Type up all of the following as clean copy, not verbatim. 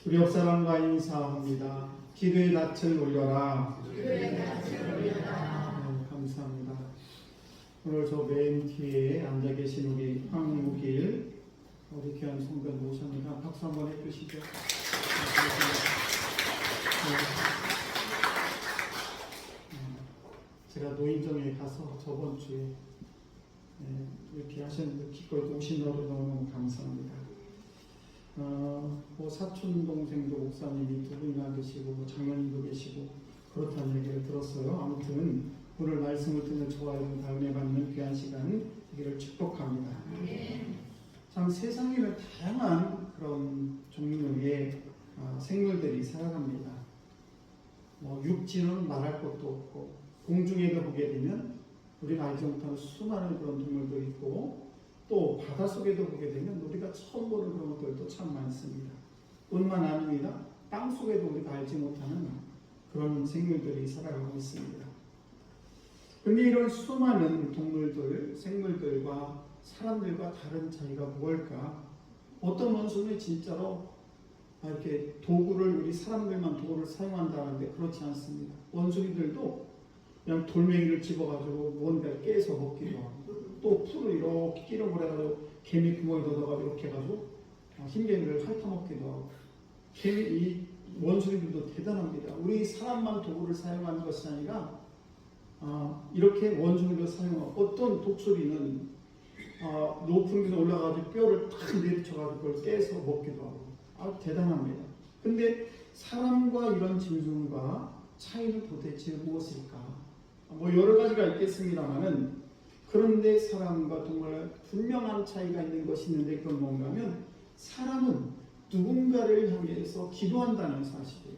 우리 옆사람과 인사합니다. 기도의 낯을 올려라. 네, 감사합니다. 오늘 저 맨 뒤에 앉아 계신 우리 황무길 우리 귀한 성도 모셨습니다. 박수 한번 해주시죠. 제가 노인정에 가서 저번 주에 이렇게 하셨는데 기꺼이 오신 너로 너무 감사합니다. 뭐 사촌 동생도 목사님이 두 분이나 계시고 뭐 장로님도 계시고 그렇다는 얘기를 들었어요. 아무튼 오늘 말씀을 듣는 저와 여러분 다 은혜 받는 귀한 시간 되기를 축복합니다. 참 세상에는 다양한 그런 종류의 생물들이 살아갑니다. 뭐 육지는 말할 것도 없고 공중에도 보게 되면 우리가 알지 못하는 수많은 그런 동물도 있고 또 바닷속에도 보게 되면 우리가 처음 보는 그런 것들도 참 많습니다. 뿐만 아닙니다. 땅속에도 우리가 알지 못하는 그런 생물들이 살아가고 있습니다. 그런데 이런 수많은 동물들, 생물들과 사람들과 다른 차이가 뭘까? 어떤 원숭이는 진짜로 이렇게 도구를 우리 사람들만 도구를 사용한다는데 그렇지 않습니다. 원숭이들도 그냥 돌멩이를 집어가지고 뭔가를 깨서 먹기도 하고 또 풀을 이렇게 끼려고 해가지고 개미 구멍에 넣어가지고 이렇게 해가지고 흰개미를 핥아먹기도 하고 이 원숭이들도 대단합니다. 우리 사람만 도구를 사용하는 것이 아니라 이렇게 원숭이도 사용하고 어떤 독수리는 높은 곳에 올라가서 뼈를 탁 내리쳐가지고 그걸 깨서 먹기도 하고 대단합니다. 근데 사람과 이런 짐승과 차이는 도대체 무엇일까? 뭐 여러 가지가 있겠습니다만은 그런데 사람과 동물 분명한 차이가 있는 것이 있는데 그건 뭔가 하면 사람은 누군가를 향해서 기도한다는 사실이에요.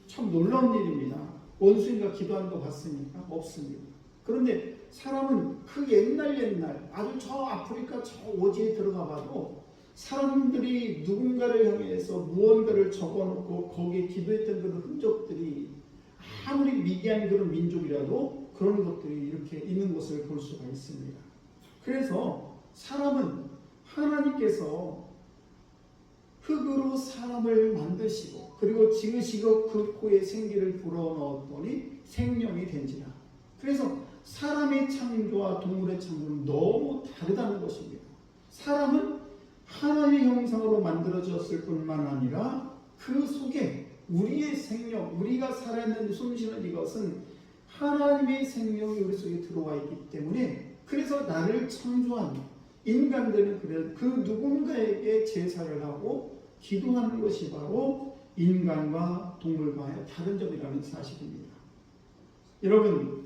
참 놀라운 일입니다. 원숭이가 기도하는 거 봤습니까? 없습니다. 그런데 사람은 그 옛날 아주 저 아프리카 저 오지에 들어가 봐도 사람들이 누군가를 향해서 무언가를 적어놓고 거기에 기도했던 그런 흔적들이 아무리 미개한 그런 민족이라도 그런 것들이 이렇게 있는 것을 볼 수가 있습니다. 그래서 사람은 하나님께서 흙으로 사람을 만드시고 그리고 지으시고 그 코에 생기를 불어넣었더니 생명이 된지라. 그래서 사람의 창조와 동물의 창조는 너무 다르다는 것입니다. 사람은 하나님의 형상으로 만들어졌을 뿐만 아니라 그 속에 우리의 생명, 우리가 살아있는 숨쉬는 이것은 하나님의 생명이 우리 속에 들어와 있기 때문에 그래서 나를 창조한 인간들은 그 누군가에게 제사를 하고 기도하는 것이 바로 인간과 동물과의 다른 점이라는 사실입니다. 여러분,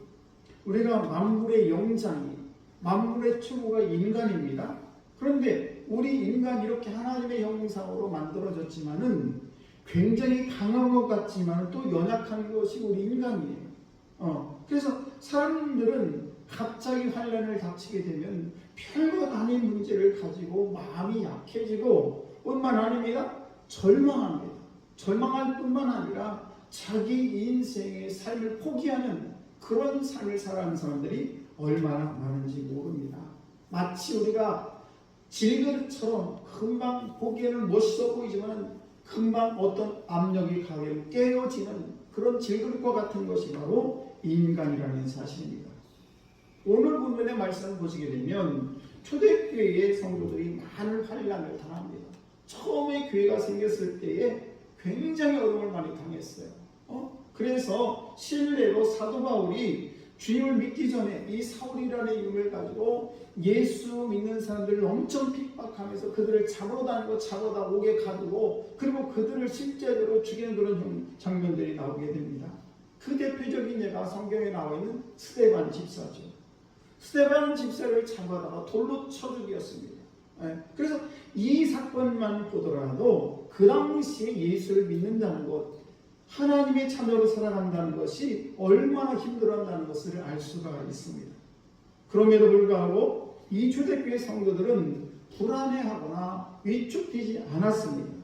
우리가 만물의 영장이 만물의 최고가 인간입니다. 그런데 우리 인간 이렇게 하나님의 형상으로 만들어졌지만은 굉장히 강한 것 같지만 또 연약한 것이 우리 인간이에요. 그래서 사람들은 갑자기 환난을 닥치게 되면 별것 아닌 문제를 가지고 마음이 약해지고 뿐만 아닙니다. 절망합니다. 절망할 뿐만 아니라 자기 인생의 삶을 포기하는 그런 삶을 살아가는 사람들이 얼마나 많은지 모릅니다. 마치 우리가 질그릇처럼 금방 보기에는 멋있어 보이지만 금방 어떤 압력이 가면 깨어지는 그런 질그릇과 같은 것이 바로 인간이라는 사실입니다. 오늘 본문의 말씀을 보시게 되면 초대교회의 성도들이 많은 환난을 당합니다. 처음에 교회가 생겼을 때에 굉장히 어려움을 많이 당했어요. 그래서 실례로 사도 바울이 주님을 믿기 전에 이 사울이라는 이름을 가지고 예수 믿는 사람들을 엄청 핍박하면서 그들을 잡으러 다니고 잡아다 옥에 가두고 그리고 그들을 실제로 죽이는 그런 장면들이 나오게 됩니다. 그 대표적인 예가 성경에 나와 있는 스데반 집사죠. 스데반 집사를 잡아다가 돌로 쳐 죽였습니다. 그래서 이 사건만 보더라도 그 당시에 예수를 믿는다는 것, 하나님의 자녀로 살아간다는 것이 얼마나 힘들었다는 것을 알 수가 있습니다. 그럼에도 불구하고 이 초대교회 성도들은 불안해하거나 위축되지 않았습니다.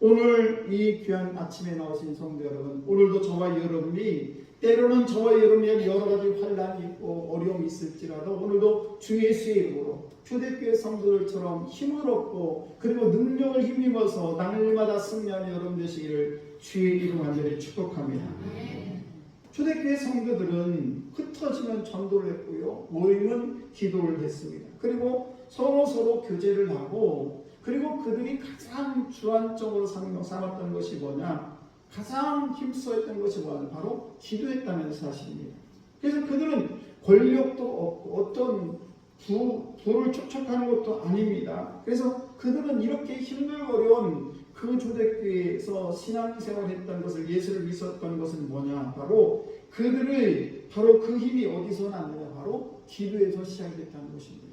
오늘 이 귀한 아침에 나오신 성도 여러분, 오늘도 저와 여러분이 때로는 저와 여러분에게 여러 가지 환란이 있고 어려움이 있을지라도 오늘도 주 예수의 이름으로 초대교회 성도들처럼 힘을 얻고 그리고 능력을 힘입어서 날마다 승리하는 여러분 되시기를 주의 이름 완전히 축복합니다. 초대교회 성도들은 흩어지면 전도를 했고요, 모이면 기도를 했습니다. 그리고 서로 교제를 하고, 그리고 그들이 가장 주안적으로 삼았던 것이 뭐냐, 가장 힘써했던 것이 뭐냐, 바로 기도했다는 사실입니다. 그래서 그들은 권력도 없고 어떤 부를 촉촉하는 것도 아닙니다. 그래서 그들은 이렇게 힘들고 어려운 그 초대교회에서 신앙생활을 했던 것을, 예수를 믿었던 것은 뭐냐, 바로 그들을, 바로 그 힘이 어디서 났느냐, 바로 기도에서 시작이 됐다는 것입니다.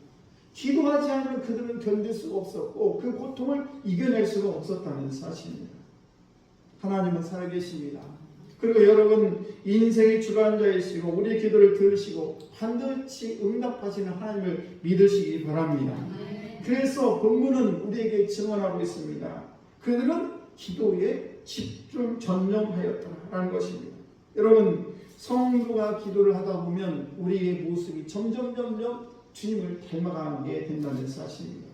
기도하지 않으면 그들은 견딜 수가 없었고 그 고통을 이겨낼 수가 없었다는 사실입니다. 하나님은 살아계십니다. 그리고 여러분, 인생의 주관자이시고 우리의 기도를 들으시고 반드시 응답하시는 하나님을 믿으시기 바랍니다. 그래서 본문은 우리에게 증언하고 있습니다. 그들은 기도에 집중 전념하였다라는 것입니다. 여러분, 성도가 기도를 하다 보면 우리의 모습이 점점 주님을 닮아가게 된다는 사실입니다.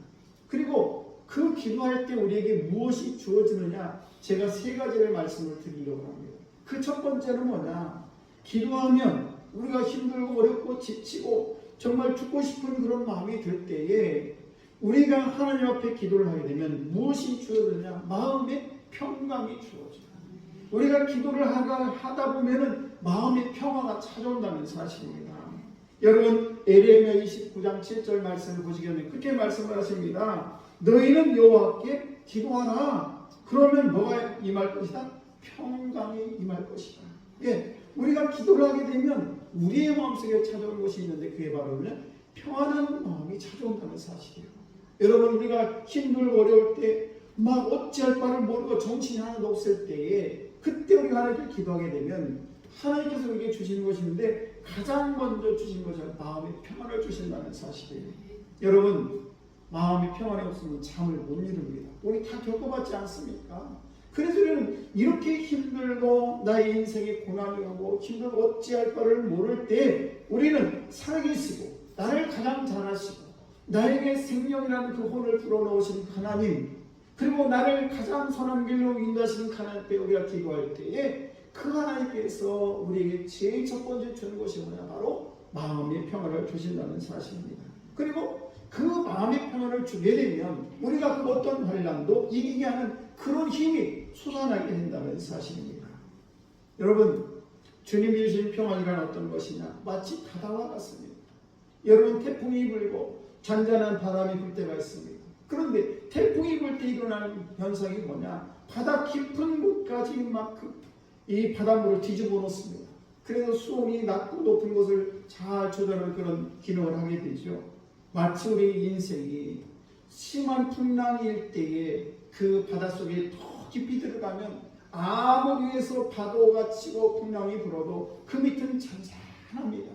그리고 그 기도할 때 우리에게 무엇이 주어지느냐, 제가 세 가지를 말씀을 드리려고 합니다. 그 첫 번째는 뭐냐, 기도하면 우리가 힘들고 어렵고 지치고 정말 죽고 싶은 그런 마음이 들 때에 우리가 하나님 앞에 기도를 하게 되면 무엇이 주어지느냐, 마음의 평강이 주어져요. 우리가 기도를 하다 보면은 마음의 평화가 찾아온다는 사실입니다. 여러분, 에레미야 29장 7절 말씀을 보시게 되면 그렇게 말씀을 하십니다. 너희는 여호와께 기도하라. 그러면 뭐가 임할 것이다? 평강이 임할 것이다. 예, 우리가 기도를 하게 되면 우리의 마음속에 찾아오는 것이 있는데 그게 바로 평안한 마음이 찾아온다는 사실이에요. 여러분, 우리가 힘들고 어려울 때 막 어찌할 바를 모르고 정신이 하나도 없을 때에 그때 우리가 하나님께 기도하게 되면 하나님께서 우리에게 주시는 것인데 가장 먼저 주신 것은 마음의 평안을 주신다는 사실이에요. 여러분, 마음이 평안이 없으면 잠을 못 이룹니다. 우리 다 겪어봤지 않습니까? 그래서 우리는 이렇게 힘들고 나의 인생에 고난이 오고 힘들고 어찌할 바를 모를 때 우리는 살아계시고 나를 가장 잘하시고 나에게 생명이라는 그 혼을 불어넣으신 하나님, 그리고 나를 가장 선한 길로 인도하시는 하나님께 우리가 기도할 때에 그 하나님께서 우리에게 제일 첫 번째 주는 것이 뭐냐, 바로 마음의 평안을 주신다는 사실입니다. 그리고 그 마음의 평안을 주게 되면 우리가 그 어떤 환난도 이기게 하는 그런 힘이 솟아나게 된다는 사실입니다. 여러분, 주님이 주신 평안이란 어떤 것이냐, 마치 바다와 같습니다. 여러분, 태풍이 불고 잔잔한 바람이 불 때가 있습니다. 그런데 태풍이 불 때 일어나는 현상이 뭐냐, 바다 깊은 곳까지 막 이 바닷물을 뒤집어 놓습니다. 그래서 수온이 낮고 높은 것을 잘 조절하는 그런 기능을 하게 되죠. 마치 우리 인생이 심한 풍랑일 때에 그 바닷속에 더 깊이 들어가면 아무 위에서 파도가 치고 풍랑이 불어도 그 밑은 잔잔합니다.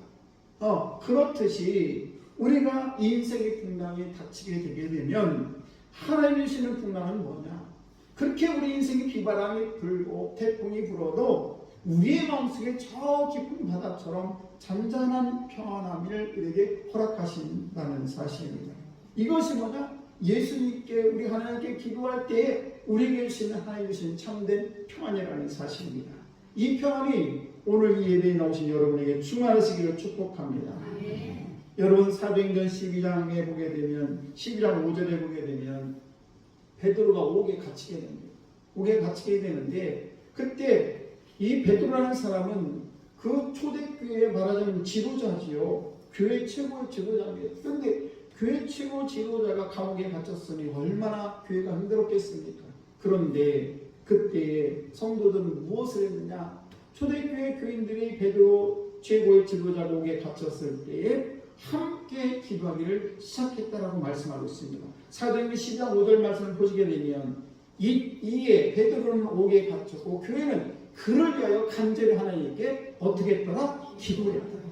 그렇듯이 우리가 이 인생의 풍랑에 닥치게 되게 되면 하나님이 주시는 풍랑은 뭐냐, 그렇게 우리 인생의 비바람이 불고 태풍이 불어도 우리의 마음속에 저 깊은 바다처럼 잔잔한 평안함을 우리에게 허락하신다는 사실입니다. 이것이 뭐냐, 예수님께 우리 하나님께 기도할 때에 우리에게 주시는 하나님 주시는 참된 평안이라는 사실입니다. 이 평안이 오늘 이 예배에 나오신 여러분에게 충만하시기를 축복합니다. 여러분, 사도행전 12장에 보게 되면 12장 5절에 보게 되면 베드로가 옥에 갇히게 됩니다. 옥에 갇히게 되는데 그때 이 베드로라는 사람은 그 초대교회에 말하자면 지도자지요. 교회 최고의 지도자입니다. 그런데 교회 최고 지도자가 감옥에 갇혔으니 얼마나 교회가 힘들었겠습니까? 그런데 그때 성도들은 무엇을 했느냐? 초대교회 교인들이 베드로 최고의 지도자 옥에 갇혔을 때에 함께 기도하기를 시작했다라고 말씀하고 있습니다. 사도행전 12장 5절 말씀을 보시게 되면 이에 베드로는 옥에 갇혔고 교회는 그를 위하여 간절히 하나님께 어떻게 했더라? 기도했더라.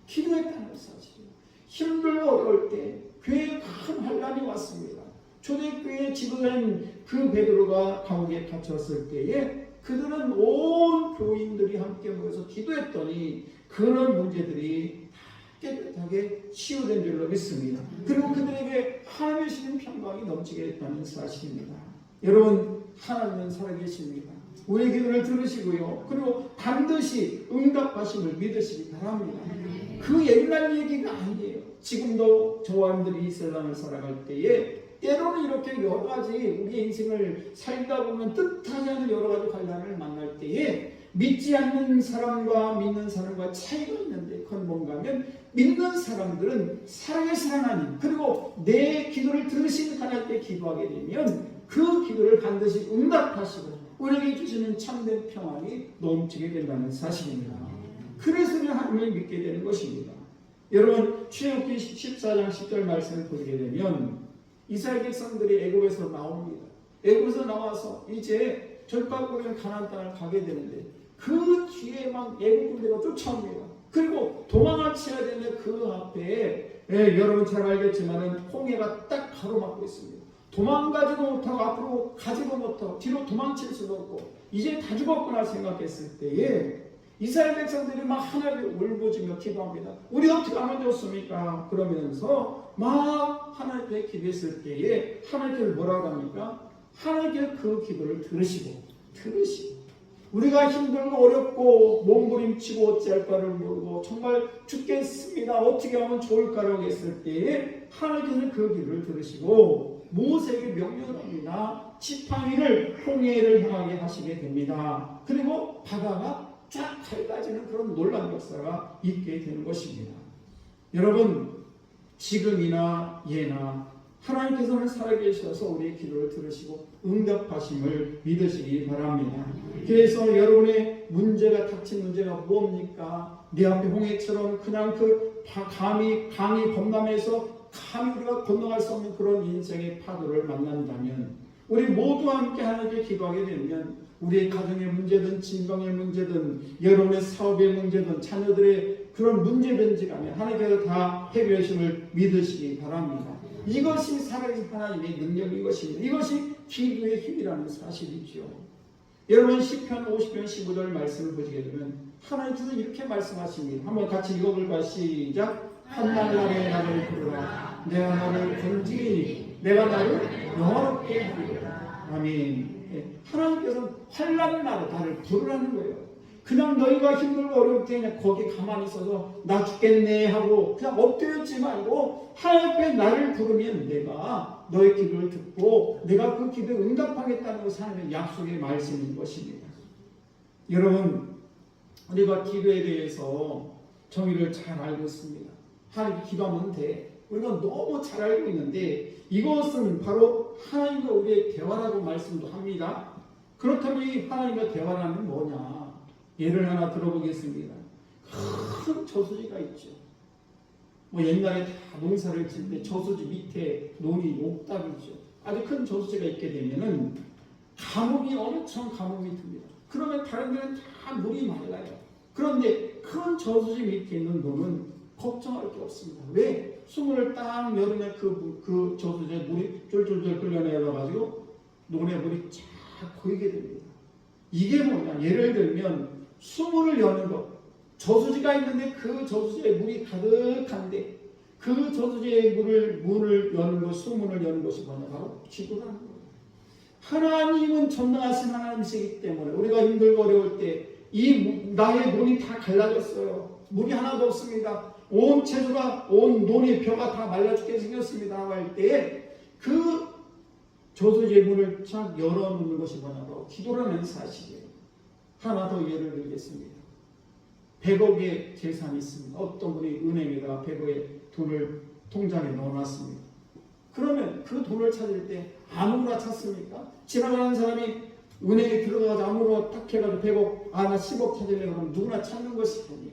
기도했다는 사실이에요. 힘들고 어려울 때 교회에 큰 환난이 왔습니다. 초대교회 지도자인 그 베드로가 감옥에 갇혔을 때에 그들은 온 교인들이 함께 모여서 기도했더니 그런 문제들이 깨끗하게 치유된 줄로 믿습니다. 그리고 그들에게 하나님의 주신 평강이 넘치게 했다는 사실입니다. 여러분, 하나님은 살아계십니다. 우리의 기도를 들으시고요. 그리고 반드시 응답하심을 믿으시기 바랍니다. 그 옛날 얘기가 아니에요. 지금도 저와 여러분들이 이 세상을 살아갈 때에 때로는 이렇게 여러 가지 우리의 인생을 살다 보면 뜻하지 않은 여러 가지 관란을 만날 때에 믿지 않는 사람과 믿는 사람과 차이가 있는데 그건 뭔가 하면 믿는 사람들은 살아계신 하나님 그리고 내 기도를 들으시는 하나님께 기도하게 되면 그 기도를 반드시 응답하시고 우리에게 주시는 참된 평안이 넘치게 된다는 사실입니다. 그래서 하나님을 믿게 되는 것입니다. 여러분, 출애굽기 14장 10절 말씀을 보게 되면 이스라엘 백성들이 애굽에서 나옵니다. 애굽에서 나와서 이제 절박하게 가나안 땅을 가게 되는데 그 뒤에 막 애굽 군대가 쫓아옵니다. 그리고 도망을 쳐야 되는데 그 앞에 여러분 잘 알겠지만은 홍해가 딱 가로막고 있습니다. 도망가지도 못하고 앞으로 가지도 못하고 뒤로 도망칠 수도 없고 이제 다 죽었구나 생각했을 때에 이스라엘 백성들이 막 하나님께 울부짖며 기도합니다. 우리 어떻게 하면 좋습니까? 그러면서 막 하나님께 기도했을 때에 하나님께서 뭐라고 합니까? 하나님께서 그 기도를 들으시고 우리가 힘들고 어렵고 몸부림치고 어찌할 바를 모르고 정말 죽겠습니다. 어떻게 하면 좋을까라고 했을 때에 하나님께서는 그 기도를 들으시고 모세에게 명령을 합니다. 지팡이를 홍해를 향하게 하시게 됩니다. 그리고 바다가 쫙 갈라지는 그런 놀라운 역사가 있게 되는 것입니다. 여러분, 지금이나 예나 하나님께서는 살아계셔서 우리의 기도를 들으시고 응답하심을 믿으시기 바랍니다. 그래서 여러분의 문제가 닥친 문제가 뭡니까? 내 앞에 홍해처럼 그냥 그 강이 범람해서 감히 우리가 건너갈 수 없는 그런 인생의 파도를 만난다면 우리 모두 함께 하나님께 기도하게 되면 우리의 가정의 문제든 진방의 문제든 여러분의 사업의 문제든 자녀들의 그런 문제든지 간에 하나님께서 다 해결하심을 믿으시기 바랍니다. 이것이 살아계신 하나님의 능력인 것입니다. 이것이 기도의 힘이라는 사실이죠. 여러분 시편 50편 15절 말씀을 보시게 되면 하나님께서 이렇게 말씀하십니다. 한번 같이 읽어볼까요? 시작. 한날날에 나를 부르라. 내가 너를 건지리니 내가 나를 영화롭게 하리라. 아멘. 하나님께서는 환난의 날에 나를 부르라는 거예요. 그냥 너희가 힘들고 어려울 때 그냥 거기 가만히 있어서 나 죽겠네 하고 그냥 엎드렸지 말고 하나님께 나를 부르면 내가 너의 기도를 듣고 내가 그 기도에 응답하겠다는 것이 하나님의 약속의 말씀인 것입니다. 여러분, 우리가 기도에 대해서 정의를 잘 알고 있습니다. 하나님께 기도하면 돼. 우리가 너무 잘 알고 있는데 이것은 바로 하나님과 우리의 대화라고 말씀도 합니다. 그렇다면 이 하나님과 대화라는 뭐냐? 예를 하나 들어보겠습니다. 큰 저수지가 있죠. 옛날에 다 농사를 질 때 저수지 밑에 논이 옥답이죠. 아주 큰 저수지가 있게 되면은 가뭄이 엄청 가뭄이 듭니다. 그러면 다른 데는 다 물이 말라요. 그런데 큰 저수지 밑에 있는 논은 걱정할 게 없습니다. 왜? 수문을 딱 여름에 그 저수지에 물이 쫄쫄쫄 끌려내려가지고 논에 물이 쫙 고이게 됩니다. 이게 뭐냐? 예를 들면 수문을 여는 것. 저수지가 있는데 그 저수지에 물이 가득한데 그 저수지의 문을 여는 것, 수문을 여는 것이 뭐냐? 바로 기도라는 거예요. 하나님은 전능하신 하나님이시기 때문에 우리가 힘들고 어려울 때 이 나의 논이 다 갈라졌어요. 물이 하나도 없습니다. 온 채소가 온 논의 벼가 다 말라 죽게 생겼습니다. 할 때에 그 저수지의 문을 쫙 열어놓는 것이 뭐냐? 바로 기도라는 사실이에요. 하나 더 예를 들겠습니다. 100억의 재산이 있습니다. 어떤 분이 은행에다가 100억의 돈을 통장에 넣어놨습니다. 그러면 그 돈을 찾을 때 아무나 찾습니까? 지나가는 사람이 은행에 들어가서 아무나 딱 해가지고 100억, 나 10억 찾으려고 하면 누구나 찾는 것이 아니에요.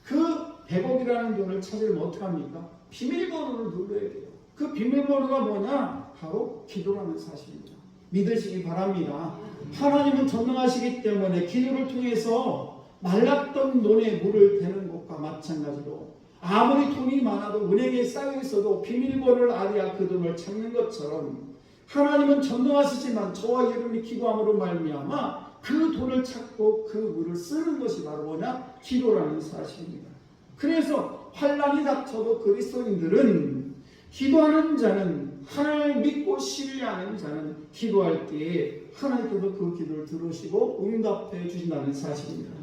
그 100억이라는 돈을 찾으려면 어떡합니까? 비밀번호를 눌러야 돼요. 그 비밀번호가 뭐냐? 바로 기도라는 사실입니다. 믿으시기 바랍니다. 하나님은 전능하시기 때문에 기도를 통해서 말랐던 논에 물을 대는 것과 마찬가지로 아무리 돈이 많아도 은행에 쌓여 있어도 비밀번호를 알아야 그 돈을 찾는 것처럼 하나님은 전능하시지만 저와 여러분이 기도함으로 말미암아 그 돌을 찾고 그 물을 쓰는 것이 바로 뭐냐? 기도라는 사실입니다. 그래서 환난이 닥쳐도 그리스도인들은 기도하는 자는 하나님을 믿고 신뢰하는 자는 기도할 때에 하나님께서 그 기도를 들으시고 응답해 주신다는 사실입니다.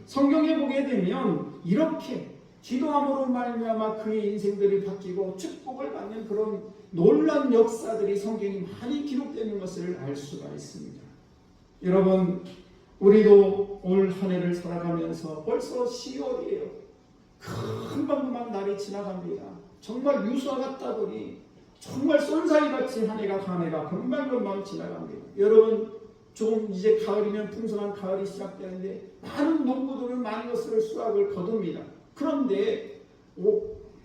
성경에 보게 되면 이렇게 기도함으로 말미암아 그의 인생들이 바뀌고 축복을 받는 그런 놀라운 역사들이 성경에 많이 기록되는 것을 알 수가 있습니다. 여러분, 우리도 올 한 해를 살아가면서 벌써 10월이에요. 금방금방 날이 지나갑니다. 정말 유수와 같다더니 정말 쏜살이같이 한 해가 금방금방 지나갑니다. 여러분, 좀 이제 가을이면 풍성한 가을이 시작되는데 많은 농부들은 많은 것을 수확을 거둡니다. 그런데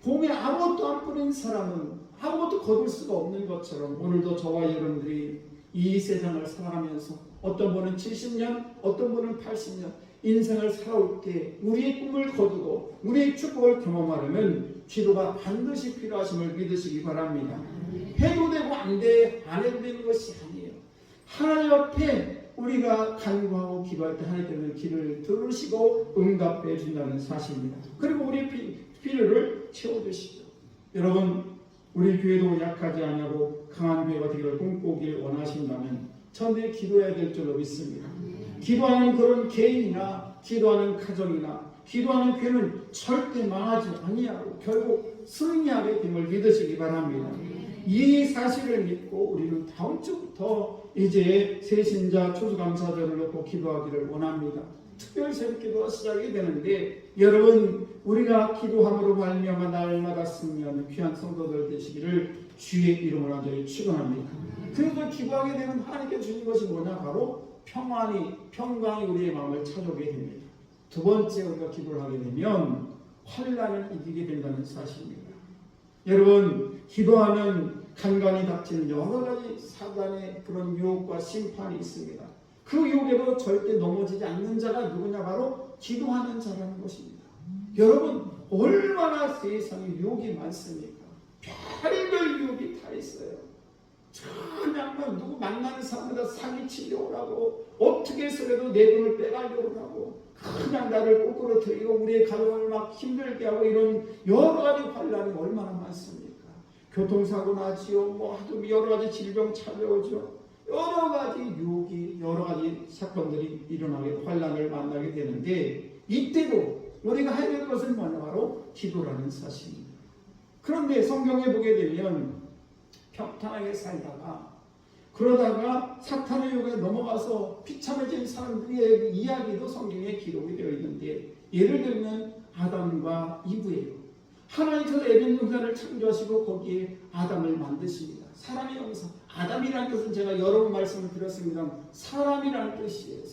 봄에 아무것도 안 뿌린 사람은 아무것도 거둘 수가 없는 것처럼 오늘도 저와 여러분들이 이 세상을 살아가면서 어떤 분은 70년, 어떤 분은 80년 인생을 살아올 때 우리의 꿈을 거두고 우리의 축복을 경험하려면 기도가 반드시 필요하심을 믿으시기 바랍니다. 해도 되고 안 해도 되는 것이 아니에요. 하나님 앞에 우리가 간구하고 기도할 때 하나님께서는 기도를 들으시고 응답해 준다는 사실입니다. 그리고 우리의 필요를 채워주시죠. 여러분, 우리 교회도 약하지 않냐고 강한 교회가 되기를 꿈꾸길 원하신다면 천대에 기도해야 될 줄로 믿습니다. 기도하는 그런 개인이나 기도하는 가정이나 기도하는 교회는 절대 망하지 아니하고 결국 승리하게 됨을 믿으시기 바랍니다. 이 사실을 믿고 우리는 다음 주부터 이제 새신자 추수감사절을 놓고 기도하기를 원합니다. 특별 새벽기도가 시작이 되는데 여러분, 우리가 기도함으로 말미암아 날마다 승리하는 귀한 성도들 되시기를 주의 이름으로 간절히 축원합니다. 그래서 기도하게 되면 하나님께 주신 것이 뭐냐? 바로 평강이 우리의 마음을 찾아오게 됩니다. 두 번째, 우리가 기도를 하게 되면 환난을 이기게 된다는 사실입니다. 여러분, 기도하면 간간히 닥치는 여러 가지 사단의 그런 유혹과 심판이 있습니다. 그 유혹에도 절대 넘어지지 않는 자가 누구냐? 바로 기도하는 자라는 것입니다. 여러분, 얼마나 세상에 유혹이 많습니까? 별별 유혹이 다 있어요. 그냥 누구 만나는 사람마다 사기치려고 하고 어떻게 해서라도 내 돈을 빼가려고 하고 그냥 나를 거꾸로 들이고 우리의 가정을 막 힘들게 하고 이런 여러 가지 환난이 얼마나 많습니까? 교통사고 나지요. 하도 여러 가지 질병 찾아오죠. 여러 가지 유혹이 여러 가지 사건들이 일어나게 환난을 만나게 되는데 이때도 우리가 해야 될 것은 뭐냐? 바로 기도라는 사실입니다. 그런데 성경에 보게 되면 평탄하게 살다가 그러다가 사탄의 유혹에 넘어가서 비참해진 사람들의 이야기도 성경에 기록이 되어 있는데 예를 들면 아담과 이브예요. 하나님께서 에덴 동산을 창조하시고 거기에 아담을 만드십니다. 사람의 형상. 아담이라는 뜻은 제가 여러 번 말씀을 드렸습니다. 사람이라는 뜻이에요.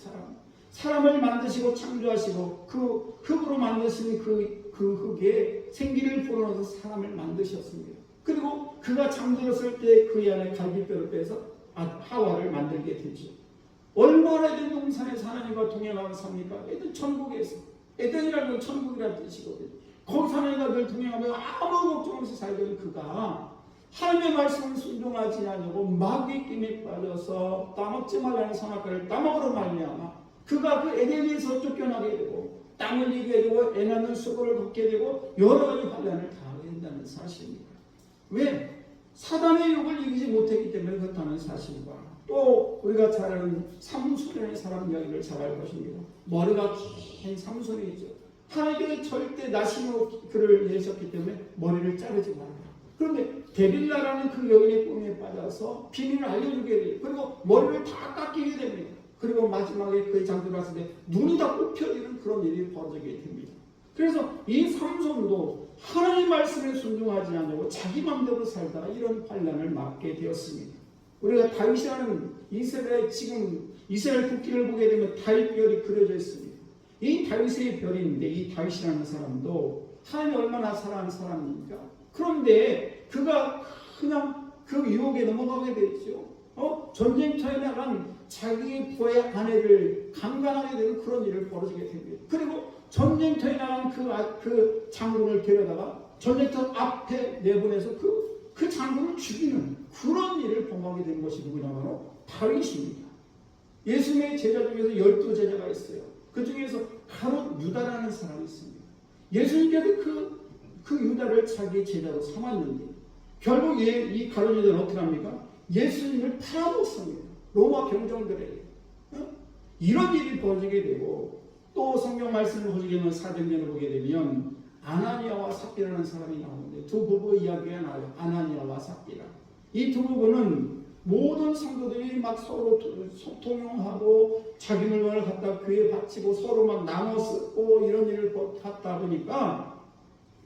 사람을 만드시고 창조하시고 그 흙으로 만드신 그 흙에 생기를 불어넣어서 사람을 만드셨습니다. 그리고 그가 잠들었을 때 그의 안에 갈비뼈를 빼서 하와를 만들게 되죠. 얼마나 에덴 동산에서 하나님과 동행하면서 삽니까? 에덴 천국에서. 에덴이라는 건 천국이라는 뜻이거든요. 거기서 하나님과 늘 동행하며 아무 걱정 없이 살던 그가 하나님의 말씀을 순종하지 않으려고 마귀의 낌에 빠져서 따먹지 말라는 선악과를 따먹으러 말미암아 그가 그 에덴에서 쫓겨나게 되고 땅을 이기게 되고 애나는 수고를 걷게 되고 여러 가지 환난을 당하게 된다는 사실입니다. 왜? 사단의 유혹을 이기지 못했기 때문에 그렇다는 사실과 또 우리가 잘 아는 삼손의 사람 이야기를 잘 알 것입니다. 머리가 긴 삼손이죠. 하나님께서 절대 나심으로 그를 내셨기 때문에 머리를 자르지 말아라. 그런데 데빌라라는 그 여인의 꿈에 빠져서 비밀을 알려주게 돼요. 그리고 머리를 다 깎이게 됩니다. 그리고 마지막에 그의 장소를 왔을 때 눈이 다 뽑혀지는 그런 일이 벌어지게 됩니다. 그래서 이 삼손도 하나님의 말씀에 순종하지 않고 자기 마음대로 살다가 이런 환난을 맞게 되었습니다. 우리가 다윗이라는 이스라엘 지금 이스라엘 국기를 보게 되면 다윗 별이 그려져 있습니다. 이 다윗의 별인데 이 다윗이라는 사람도 하나님이 얼마나 사랑하는 사람입니까? 그런데 그가 그냥 그 유혹에 넘어가게 됐죠. 전쟁터에 나간 자기 부의 아내를 강간하게 되는 그런 일을 벌어지게 됩니다. 그리고 전쟁터에 나간 그 장군을 데려다가 전쟁터 앞에 내보내서 그 장군을 죽이는 그런 일을 범하게 된 것이 누구냐? 바로 다윗입니다. 예수님의 제자 중에서 12제자가 있어요. 그 중에서 가롯 유다라는 사람이 있습니다. 예수님께서 그 유다를 자기 제자로 삼았는데 결국 이 가롯 유다는 어떻게 합니까? 예수님을 팔아먹습니다. 로마 병정들에게. 이런 일이 벌어지게 되고 또 성경 말씀을 보시게 되면 사도행전을 보게 되면 아나니아와 삽비라는 사람이 나오는데 두 부부 이야기가 나와요. 아나니아와 삽비라. 이 두 부부는 모든 성도들이 막 서로 소통하고 자기 물건을 갖다 교회에 바치고 서로 막 나눠 쓰고 이런 일을 하다 보니까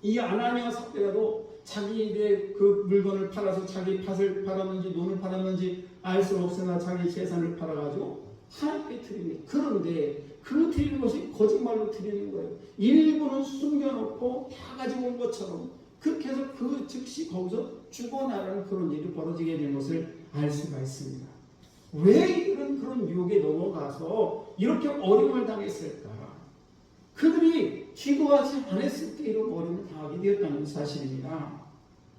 이 아나니아와 삽비라도 자기의 그 물건을 팔아서 자기 팥을 팔았는지 돈을 팔았는지 알 수 없으나 자기 재산을 팔아가지고 하나님께 드립니다. 그런데 그 드리는 것이 거짓말로 드리는 거예요. 일부는 숨겨놓고 다 가지고 온 것처럼 그렇게 해서 그 즉시 거기서 죽어나가는 그런 일이 벌어지게 된 것을 알 수가 있습니다. 왜 이런 그런 유혹에 넘어가서 이렇게 어려움을 당했을까? 그들이 기도하지 않았을 때 이런 어려움을 당하게 되었다는 사실입니다.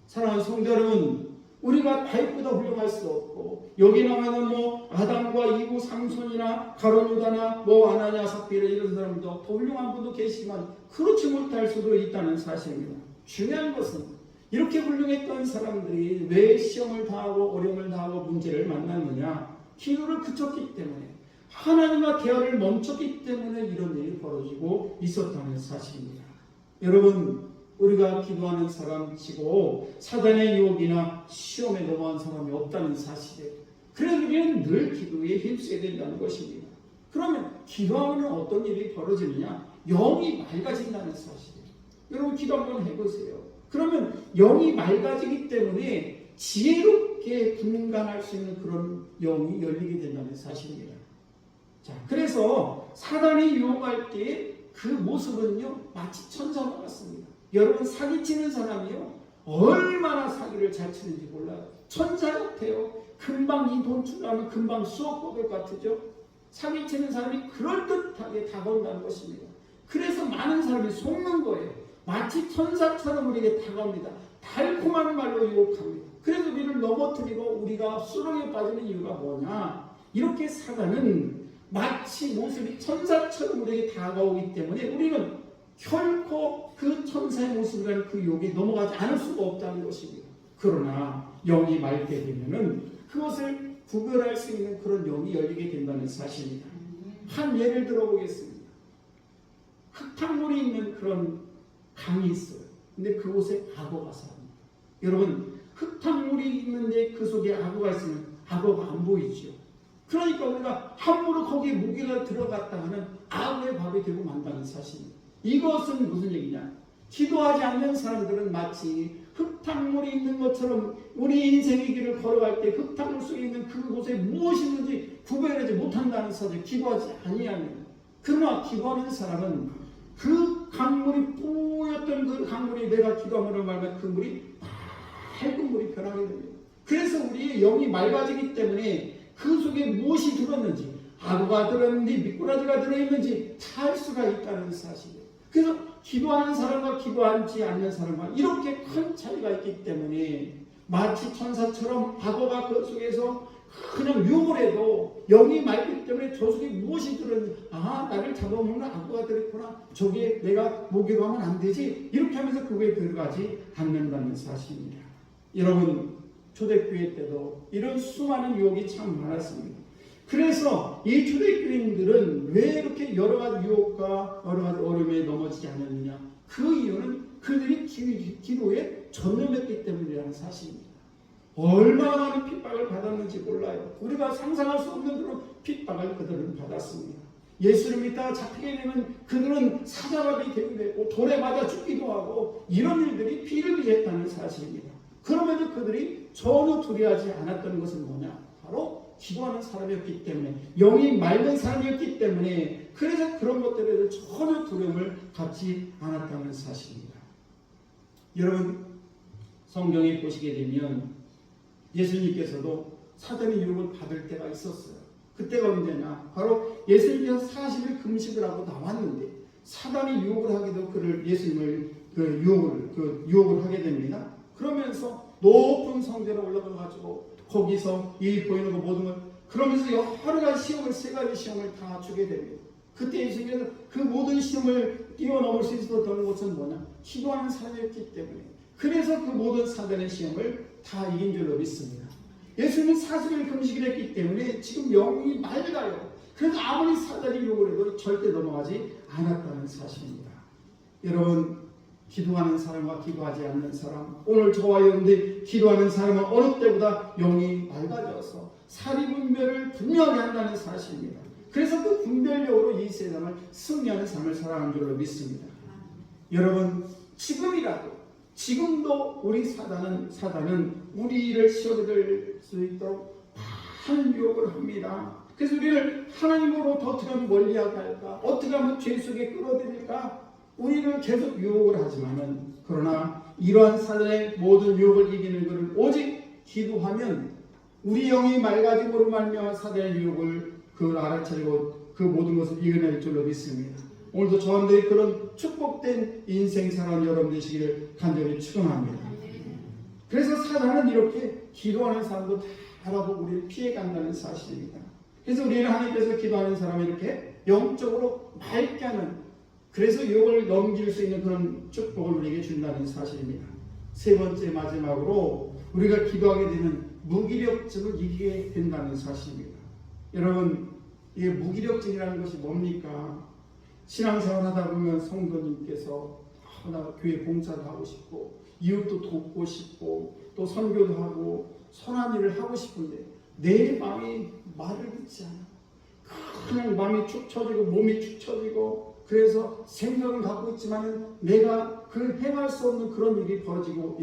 사랑하는 성도 여러분, 우리가 다윗보다 훌륭할 수 없고 여기 나오는 뭐 아담과 이브 삼손이나 가룟 유다나 뭐 아나니아 삽비라 이런 사람도 더 훌륭한 분도 계시지만 그렇지 못할 수도 있다는 사실입니다. 중요한 것은 이렇게 훌륭했던 사람들이 왜 시험을 당하고 어려움을 당하고 문제를 만났느냐? 기도를 그쳤기 때문에 하나님과 대화를 멈췄기 때문에 이런 일이 벌어지고 있었다는 사실입니다. 여러분, 우리가 기도하는 사람치고 사단의 유혹이나 시험에 넘어간 사람이 없다는 사실이에요. 그래서 우리는 늘 기도에 힘써야 된다는 것입니다. 그러면 기도하면 어떤 일이 벌어지느냐? 영이 맑아진다는 사실이에요. 여러분 기도 한번 해보세요. 그러면 영이 맑아지기 때문에 지혜롭게 분간할 수 있는 그런 영이 열리게 된다는 사실입니다. 자, 그래서 사단이 유혹할 때 그 모습은요 마치 천사와 같습니다. 여러분 사기치는 사람이요 얼마나 사기를 잘 치는지 몰라요. 천사 같아요. 금방 이 돈 주려면 금방 수억 뽑을 것 같으죠. 사기치는 사람이 그럴듯하게 다가온다는 것입니다. 그래서 많은 사람이 속는 거예요. 마치 천사처럼 우리에게 다가옵니다. 달콤한 말로 유혹합니다. 그래서 우리를 넘어뜨리고 우리가 수렁에 빠지는 이유가 뭐냐? 이렇게 사단은 마치 모습이 천사처럼 우리에게 다가오기 때문에 우리는 결코 그 천사의 모습이라는 그 유혹에 넘어가지 않을 수가 없다는 것입니다. 그러나 영이 맑게 되면은 그것을 구별할 수 있는 그런 영이 열리게 된다는 사실입니다. 한 예를 들어보겠습니다. 흙탕물이 있는 그런 강이 있어요. 근데 그곳에 악어가 삽니다. 여러분, 흙탕물이 있는데 그 속에 악어가 있으면 악어가 안 보이죠. 그러니까 우리가 함부로 거기에 무게가 들어갔다가는 악어의 밥이 되고 만다는 사실입니다. 이것은 무슨 얘기냐? 기도하지 않는 사람들은 마치 흙탕물이 있는 것처럼 우리 인생의 길을 걸어갈 때 흙탕물 속에 있는 그곳에 무엇이 있는지 구별하지 못한다는 사실. 기도하지 아니하면. 그러나 기도하는 사람은 그 강물이 뿌였던 그 강물이 내가 기도함으로 말하면 그 물이 밝은 물이 변하게 됩니다. 그래서 우리의 영이 맑아지기 때문에 그 속에 무엇이 들었는지, 악어가 들었는지 미꾸라지가 들어있는지 다 알 수가 있다는 사실이에요. 그래서 기도하는 사람과 기도하지 않는 사람과 이렇게 큰 차이가 있기 때문에 마치 천사처럼 악어가 그 속에서 그냥 유혹을 해도 영이 맑기 때문에 저 속에 무엇이 들었는지, 아, 나를 잡아먹는 악어가 들었구나, 저기에 내가 목이로 하면 안 되지, 이렇게 하면서 그거에 들어가지 않는다는 사실입니다. 여러분, 초대교회 때도 이런 수많은 유혹이 참 많았습니다. 그래서 이 초대교인들은 왜 이렇게 여러 가지 유혹과 여러 가지 어려움에 넘어지지 않았느냐? 그 이유는 그들이 기도에 전념했기 때문이라는 사실입니다. 얼마나 많은 핍박을 받았는지 몰라요. 우리가 상상할 수 없는 그런 핍박을 그들은 받았습니다. 예수를 믿다가 잡히게 되면 그들은 사자밥이 되기도 했고 돌에 맞아 죽기도 하고 이런 일들이 비일비재했다는 사실입니다. 그럼에도 그들이 전혀 두려워하지 않았던 것은 뭐냐? 바로 기도하는 사람이었기 때문에, 영이 맑은 사람이었기 때문에, 그래서 그런 것들에 대해서 전혀 두려움을 갖지 않았다는 사실입니다. 여러분, 성경에 보시게 되면 예수님께서도 사단의 유혹을 받을 때가 있었어요. 그때가 언제냐? 바로 예수님께서 40일 금식을 하고 나왔는데 사단이 유혹을 하기도 그를 예수님을 유혹을 하게 됩니다. 그러면서 높은 성전에 올라가 가지고 거기서 이 보이는 거 모든 걸 그러면서 여러 가지 시험을, 세 가지 시험을 다 주게 됩니다. 그때 예수님께서 그 모든 시험을 뛰어넘을 수 있었던 것은 뭐냐? 기도하는 사람이었기 때문에. 그래서 그 모든 사단의 시험을 다 이긴 줄로 믿습니다. 예수님은 40일 금식을 했기 때문에 지금 영이 맑아요. 그래서 아무리 사단이 욕을 해도 절대 넘어가지 않았다는 사실입니다. 여러분, 기도하는 사람과 기도하지 않는 사람, 오늘 저와 여러분들이 기도하는 사람은 어느 때보다 영이 맑아져서 사리 분별을 분명히 한다는 사실입니다. 그래서 그 분별력으로 이 세상을 승리하는 삶을 살아가는 줄로 믿습니다. 여러분, 지금도 우리 사단은 우리를 시험에 수 있도록 많은 유혹을 합니다. 그래서 우리를 하나님으로 어떻게 하면 멀리하게 할까? 어떻게 하면 죄 속에 끌어들일까? 우리를 계속 유혹을 하지만은, 그러나 이러한 사단의 모든 유혹을 이기는 것은 오직 기도하면 우리 영이 맑아짐으로 말미암아 사단의 유혹을 그걸 알아차리고 그 모든 것을 이겨낼 줄로 믿습니다. 오늘도 저한들이 그런 축복된 인생 살아가는 여러분 되시기를 간절히 축원합니다. 그래서 사단은 이렇게 기도하는 사람도 다 알아보고 우리를 피해간다는 사실입니다. 그래서 우리는 하나님께서 기도하는 사람을 이렇게 영적으로 맑게 하는, 그래서 유혹을 넘길 수 있는 그런 축복을 우리에게 준다는 사실입니다. 세 번째, 마지막으로 우리가 기도하게 되면 무기력증을 이기게 된다는 사실입니다. 여러분, 이게 무기력증이라는 것이 뭡니까? 신앙생활 하다 보면 성도님께서 나 교회 봉사도 하고 싶고 이웃도 돕고 싶고 또 선교도 하고 선한 일을 하고 싶은데 내 마음이 말을 듣지 않아. 그냥 마음이 축 처지고 몸이 축 처지고, 그래서 생각은 갖고 있지만은 내가 그 행할 수 없는 그런 일이 벌어지고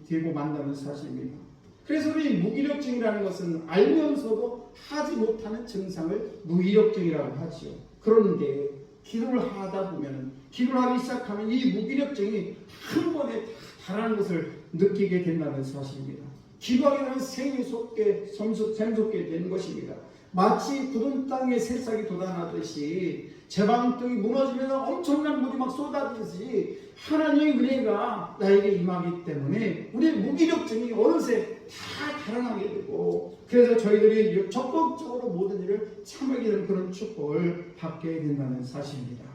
되고 만다는 사실입니다. 그래서 우리 무기력증이라는 것은 알면서도 하지 못하는 증상을 무기력증이라고 하지요. 그런데 기도를 하다 보면, 기도를 하기 시작하면 이 무기력증이 한 번에 달하는 것을 느끼게 된다는 사실입니다. 기도하게 되면 생이 샘솟게 되는 것입니다. 마치 굳은 땅에 새싹이 돋아나듯이 제방떡이 무너지면서 엄청난 물이 막 쏟아지듯이 하나님의 은혜가 나에게 임하기 때문에 우리의 무기력증이 어느새 다 달아나게 되고, 그래서 저희들이 적극적으로 모든 일을 참하게 되는 그런 축복을 받게 된다는 사실입니다.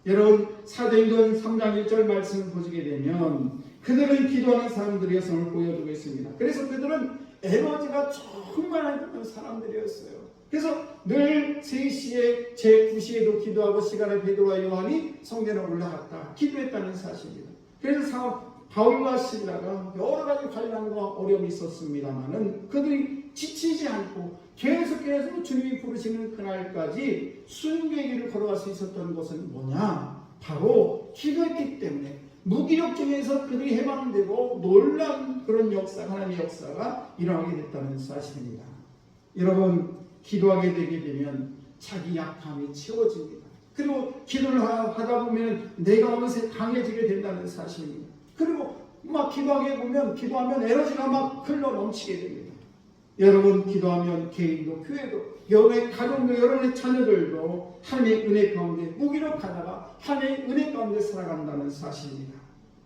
여러분, 사도행전 3장 1절 말씀을 보시게 되면 그들은 기도하는 사람들이었음을 보여주고 있습니다. 그래서 그들은 에너지가 정말 있는 사람들이었어요. 그래서 늘 3시에 제9시에도 기도하고 시간에 베드로와 요한이 성전에 올라갔다 기도했다는 사실입니다. 그래서 바울과 실라가 여러 가지 환난과 어려움이 있었습니다만은 그들이 지치지 않고 계속해서 주님이 부르시는 그날까지 순교의 길을 걸어갈 수 있었던 것은 뭐냐? 바로 기도했기 때문에 무기력증에서 그들이 해방되고 놀라운 그런 역사, 하나님의 역사가 일어나게 됐다는 사실입니다. 여러분, 기도하게 되게 되면 자기 약함이 채워집니다. 그리고 기도를 하다 보면 내가 어느새 강해지게 된다는 사실입니다. 그리고 막 기도하면 에너지가 막 흘러 넘치게 됩니다. 여러분, 기도하면 개인도 교회도 여러분의 가정도 여러분의 자녀들도 하나님의 은혜 가운데 무기력하다가 하나님의 은혜 가운데 살아간다는 사실입니다.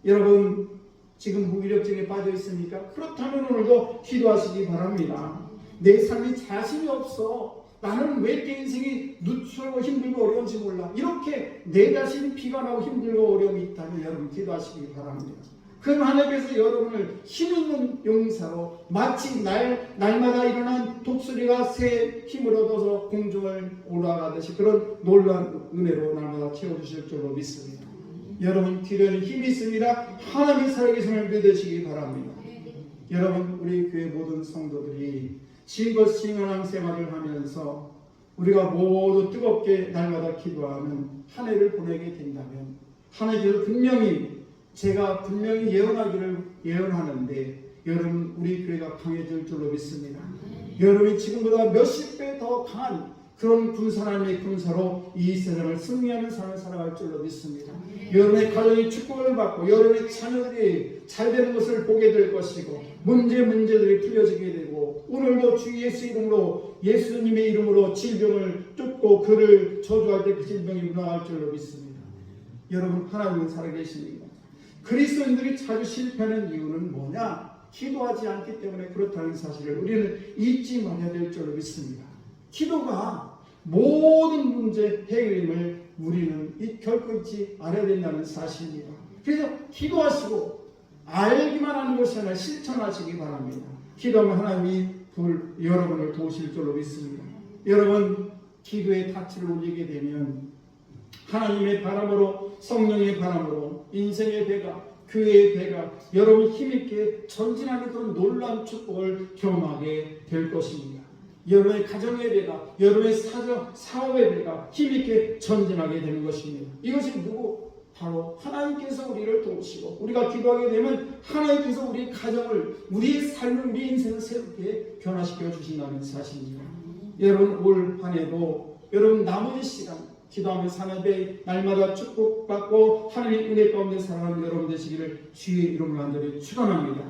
여러분, 지금 무기력증에 빠져 있습니까? 그렇다면 오늘도 기도하시기 바랍니다. 내 삶이 자신이 없어. 나는 왜 내 인생이 누추하고 힘들고 어려운지 몰라. 이렇게 내 자신이 비관하고 힘들고 어려움이 있다면 여러분 기도하시기 바랍니다. 그럼 하나님께서 여러분을 힘있는 용사로 마치 날마다 일어난 독수리가 새 힘을 얻어서 공중을 올라가듯이 그런 놀라운 은혜로 날마다 채워주실 줄로 믿습니다. 여러분, 기도에는 힘이 있습니다. 하나님이 살아계심을 믿으시기 바랍니다. 여러분, 우리 교회 모든 성도들이 신앙 생활을 하면서 우리가 모두 뜨겁게 날마다 기도하는 한 해를 보내게 된다면 하나님께서 제가 분명히 예언하는데 여러분, 우리 교회가 강해질 줄로 믿습니다. 여러분이 지금보다 몇십 배 더 강한 그런 하나님의 군사로 이 세상을 승리하는 삶을 살아갈 줄로 믿습니다. 여러분의 가정이 축복을 받고 여러분의 자녀들이 잘 되는 것을 보게 될 것이고 문제들이 풀려지게 되고 오늘도 주 예수 이름으로 예수님의 이름으로 질병을 쫓고 그를 저주할 때 그 질병이 무너갈 줄로 믿습니다. 여러분, 하나님은 살아계십니다. 그리스도인들이 자주 실패하는 이유는 뭐냐? 기도하지 않기 때문에 그렇다는 사실을 우리는 잊지 말아야 될 줄로 믿습니다. 기도가 모든 문제 해결임을 우리는 결코 잊지 말아야 된다는 사실입니다. 그래서 기도하시고 알기만 하는 것이 아니라 실천하시기 바랍니다. 기도하면 하나님이 여러분을 도우실 줄로 믿습니다. 여러분 기도의 타치를 올리게 되면 하나님의 바람으로, 성령의 바람으로 인생의 배가, 교회의 배가 여러분 힘있게 전진하는 그런 놀라운 축복을 경험하게 될 것입니다. 여러분의 가정의 배가, 여러분의 사업의 배가 힘있게 전진하게 되는 것입니다. 이것이 누구? 바로 하나님께서 우리를 도우시고 우리가 기도하게 되면 하나님께서 우리의 가정을, 우리의 삶을, 우리 인생을 새롭게 변화시켜 주신다는 사실입니다. 여러분 올 한 해도 여러분 남은 시간 기도하며 사는 데 날마다 축복받고 하나님의 은혜 가운데 살아가는 여러분 되시기를 주의 이름으로 간절히 축원합니다.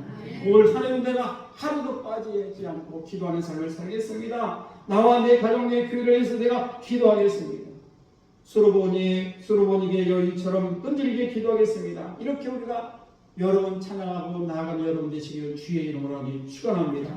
올 한 해도 내가 하루도 빠지지 않고 기도하는 삶을 살겠습니다. 나와 내 가정, 내 교회를 위해서 내가 기도하겠습니다. 수로보니게 여인처럼 끈질기게 기도하겠습니다. 이렇게 우리가 여러분 찬양하고 나아가는 여러분 되시기를 주의 이름으로 하기 축원합니다.